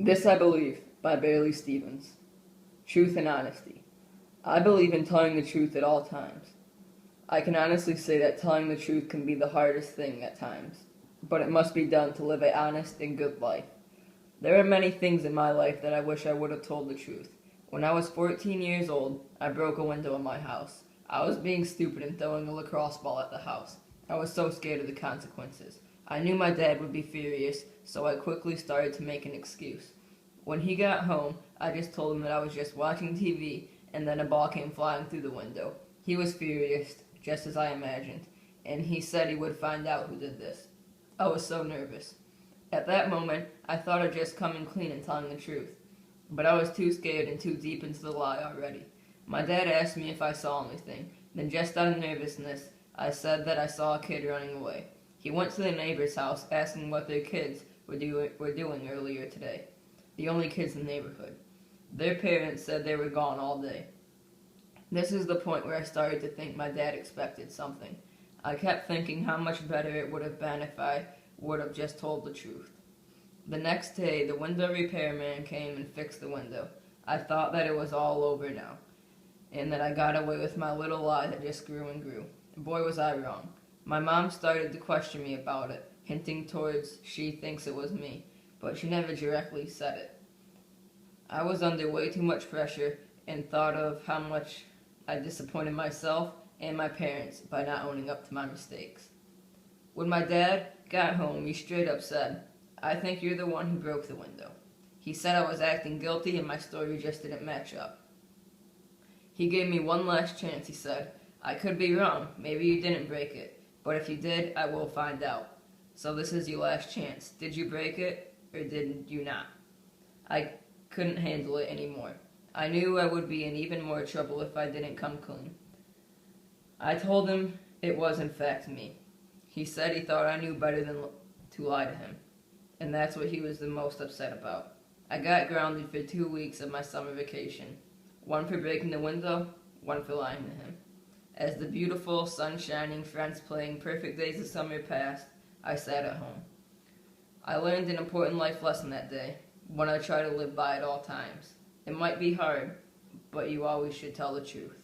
This I Believe by Bailey Stevens. Truth and Honesty. I believe in telling the truth at all times. I can honestly say that telling the truth can be the hardest thing at times, but it must be done to live an honest and good life. There are many things in my life that I wish I would have told the truth. When I was 14 years old, I broke a window in my house. I was being stupid and throwing a lacrosse ball at the house. I was so scared of the consequences. I knew my dad would be furious, so I quickly started to make an excuse. When he got home, I just told him that I was just watching TV, and then a ball came flying through the window. He was furious, just as I imagined, and he said he would find out who did this. I was so nervous. At that moment, I thought of just coming clean and telling the truth, but I was too scared and too deep into the lie already. My dad asked me if I saw anything, then just out of nervousness, I said that I saw a kid running away. He went to the neighbor's house asking what their kids were doing earlier today. The only kids in the neighborhood. Their parents said they were gone all day. This is the point where I started to think my dad expected something. I kept thinking how much better it would have been if I would have just told the truth. The next day, the window repairman came and fixed the window. I thought that it was all over now, and that I got away with my little lie that just grew and grew. Boy, was I wrong. My mom started to question me about it, hinting towards she thinks it was me, but she never directly said it. I was under way too much pressure and thought of how much I disappointed myself and my parents by not owning up to my mistakes. When my dad got home, he straight up said, "I think you're the one who broke the window." He said I was acting guilty and my story just didn't match up. He gave me one last chance, he said. "I could be wrong, maybe you didn't break it, but if you did, I will find out. So this is your last chance. Did you break it, or did you not?" I couldn't handle it anymore. I knew I would be in even more trouble if I didn't come clean. I told him it was in fact me. He said he thought I knew better than to lie to him, and that's what he was the most upset about. I got grounded for 2 weeks of my summer vacation, one for breaking the window, one for lying to him. As the beautiful, sun shining, friends playing, perfect days of summer passed, I sat at home. I learned an important life lesson that day, one I try to live by at all times. It might be hard, but you always should tell the truth.